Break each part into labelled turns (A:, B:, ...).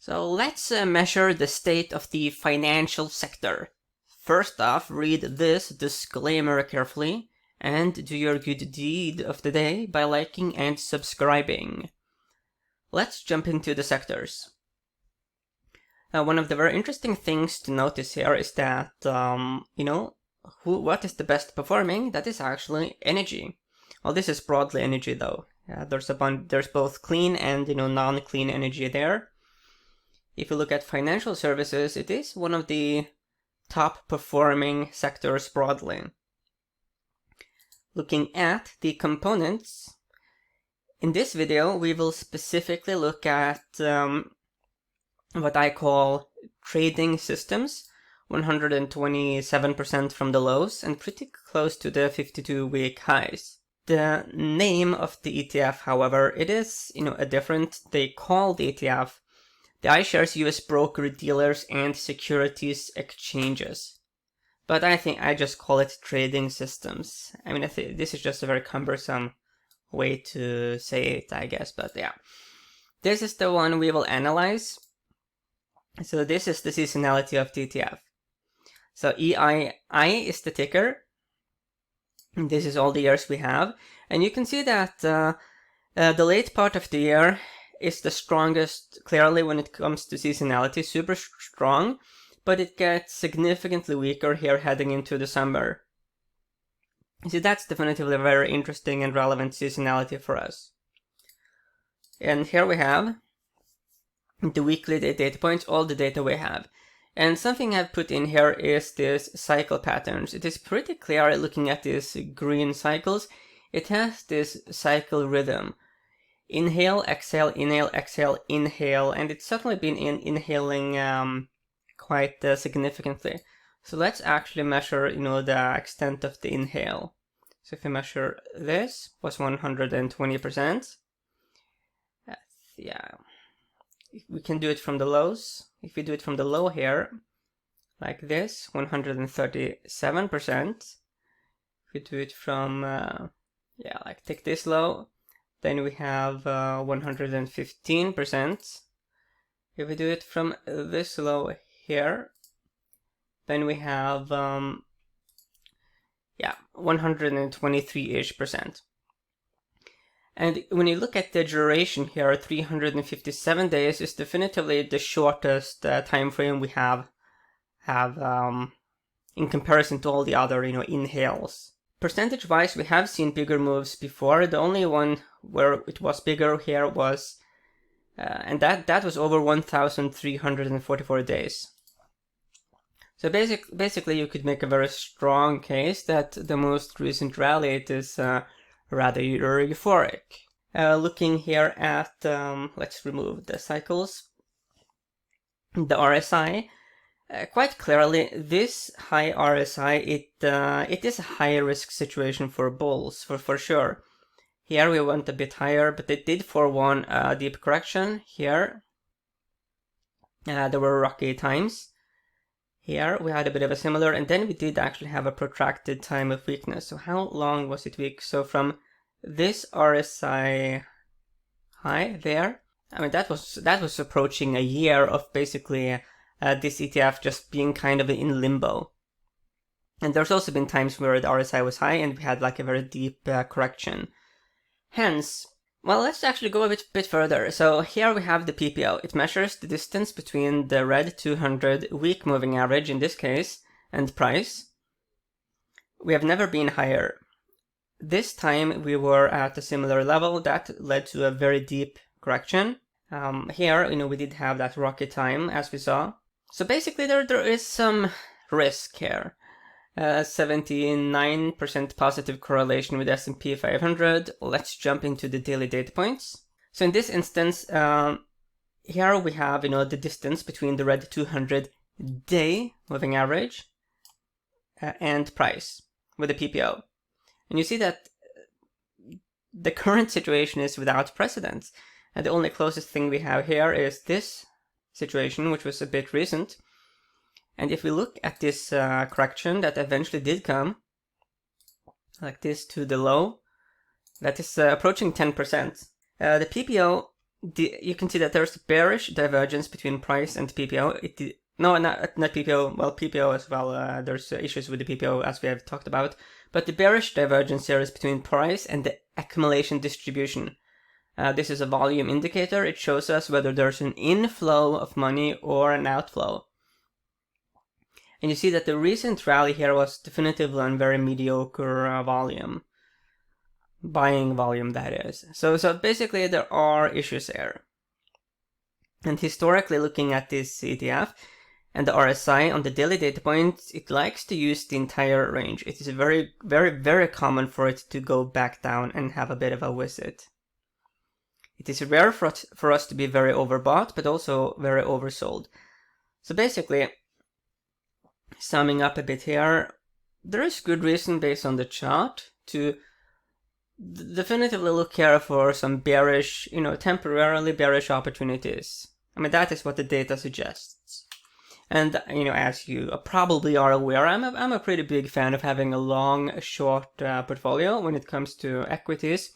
A: So let's measure the state of the financial sector. First off, read this disclaimer carefully and do your good deed of the day by liking and subscribing. Let's jump into the sectors. One of the very interesting things to notice here is that, what is the best performing? That is actually energy. Well, this is broadly energy though. There's both clean and non-clean energy there. If you look at financial services, it is one of the top performing sectors broadly. Looking at the components, in this video we will specifically look at what I call trading systems, 127% from the lows and pretty close to the 52-week highs. The name of the ETF, however, it is a different. They call the ETF the iShares US broker-dealers and securities exchanges. But I think I just call it trading systems. I mean, this is just a very cumbersome way to say it, I guess, but yeah. This is the one we will analyze. So this is the seasonality of Ttf. So IAI is the ticker. This is all the years we have. And you can see that the late part of the year is the strongest, clearly, when it comes to seasonality, super strong, but it gets significantly weaker here heading into December. See, that's definitively a very interesting and relevant seasonality for us. And here we have the weekly data points, all the data we have. And something I've put in here is this cycle patterns. It is pretty clear looking at these green cycles. It has this cycle rhythm. Inhale, exhale, inhale, and it's certainly been inhaling quite significantly. So let's actually measure, the extent of the inhale. So if we measure this, was 120%. Yeah, we can do it from the lows. If we do it from the low here, like this, 137%. If we do it from, take this low, then we have 115%. If we do it from this low here, then we have 123-ish%. And when you look at the duration here, 357 days is definitively the shortest time frame we have in comparison to all the other inhales. Percentage-wise, we have seen bigger moves before. The only one where it was bigger here was, and that was over 1,344 days. So basically, you could make a very strong case that the most recent rally it is rather euphoric. Looking here at, let's remove the cycles, the RSI. Quite clearly, this high RSI, it is a high-risk situation for bulls, for sure. Here we went a bit higher, but it did forewarn a deep correction. Here, there were rocky times. Here, we had a bit of a similar, and then we did actually have a protracted time of weakness. So how long was it weak? So from this RSI high there, I mean, that was approaching a year of basically this ETF just being kind of in limbo. And there's also been times where the RSI was high and we had like a very deep correction. Hence, well, let's actually go a bit further. So here we have the PPO. It measures the distance between the red 200 week moving average in this case and price. We have never been higher. This time we were at a similar level that led to a very deep correction. Here, we did have that rocky time as we saw. So basically there is some risk here. 79% positive correlation with S&P 500. Let's jump into the daily data points. So in this instance, here we have, the distance between the red 200 day moving average and price with the PPO. And you see that the current situation is without precedent. And the only closest thing we have here is this situation, which was a bit recent. And if we look at this correction that eventually did come, like this to the low, that is approaching 10%. The PPO you can see that there's a bearish divergence between price and PPO. No, not PPO. Well, PPO as well. There's issues with the PPO as we have talked about. But the bearish divergence here is between price and the accumulation distribution. This is a volume indicator. It shows us whether there's an inflow of money or an outflow. And you see that the recent rally here was definitively on very mediocre volume. Buying volume, that is. So basically there are issues there. And historically, looking at this ETF and the RSI on the daily data points, it likes to use the entire range. It is very, very, very common for it to go back down and have a bit of a visit. It is rare for us to be very overbought, but also very oversold. So basically, summing up a bit here, there is good reason based on the chart to definitively look here for some bearish, temporarily bearish opportunities. I mean, that is what the data suggests. And, as you probably are aware, I'm a pretty big fan of having a long-short portfolio when it comes to equities.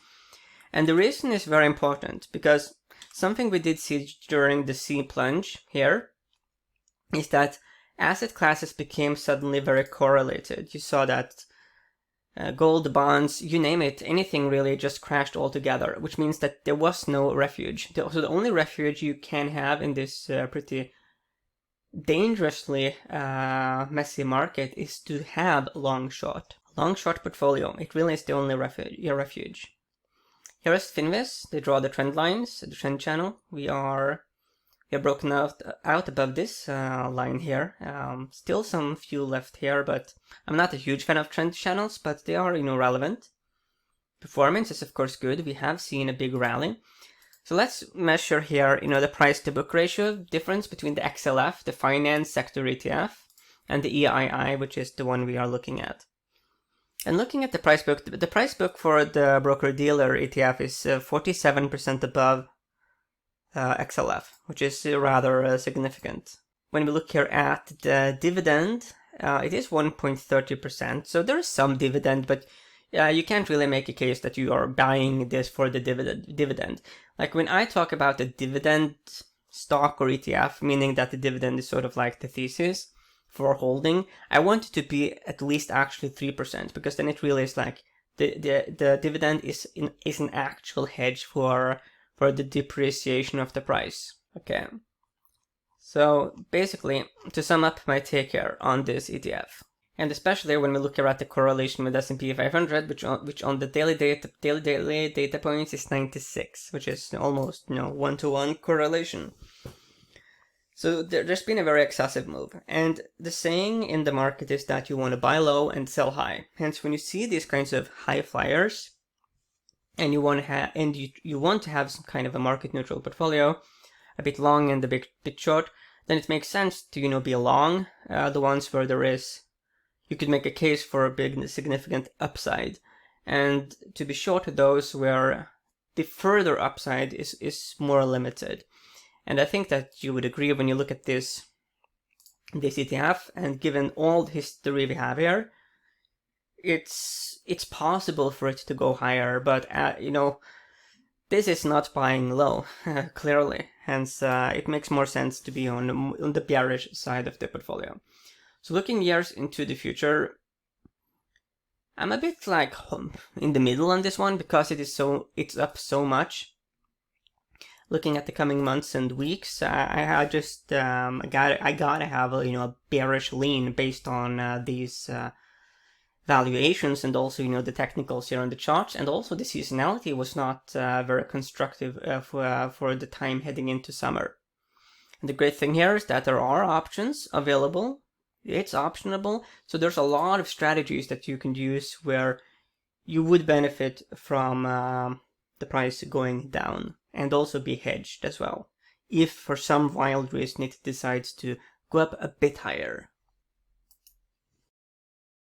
A: And the reason is very important, because something we did see during the C plunge here is that asset classes became suddenly very correlated. You saw that gold, bonds, you name it, anything really just crashed altogether, which means that there was no refuge. So the only refuge you can have in this pretty dangerously messy market is to have long-short. Long-short portfolio, it really is the only refuge. Here is Finviz. They draw the trend lines, the trend channel. We are broken out above this line here. Still some few left here, but I'm not a huge fan of trend channels, but they are, relevant. Performance is of course good. We have seen a big rally. So let's measure here, the price to book ratio difference between the XLF, the finance sector ETF, and the IAI, which is the one we are looking at. And looking at the price book for the broker-dealer ETF is 47% above XLF, which is rather significant. When we look here at the dividend, it is 1.30%, so there is some dividend, but you can't really make a case that you are buying this for the dividend. Like when I talk about a dividend stock or ETF, meaning that the dividend is sort of like the thesis for holding, I want it to be at least actually 3%, because then it really is like the dividend is an actual hedge for the depreciation of the price. Okay. So basically, to sum up my take here on this ETF, and especially when we look at the correlation with S&P 500, which on the daily data points is 96, which is almost 1-to-1 correlation. So there's been a very excessive move, and the saying in the market is that you want to buy low and sell high. Hence, when you see these kinds of high flyers, and you want to have some kind of a market neutral portfolio, a bit long and a bit short, then it makes sense to be long the ones where you could make a case for a big significant upside, and to be short those where the further upside is more limited. And I think that you would agree when you look at this ETF, and given all the history we have here, it's possible for it to go higher, but this is not buying low, clearly. Hence, it makes more sense to be on the bearish side of the portfolio. So looking years into the future, I'm a bit like in the middle on this one, because it's up so much. Looking at the coming months and weeks, I just I gotta have a bearish lean based on these valuations, and also the technicals here on the charts, and also the seasonality was not very constructive for the time heading into summer. And the great thing here is that there are options available. It's optionable, so there's a lot of strategies that you can use where you would benefit from the price going down, and also be hedged as well, if for some wild reason it decides to go up a bit higher.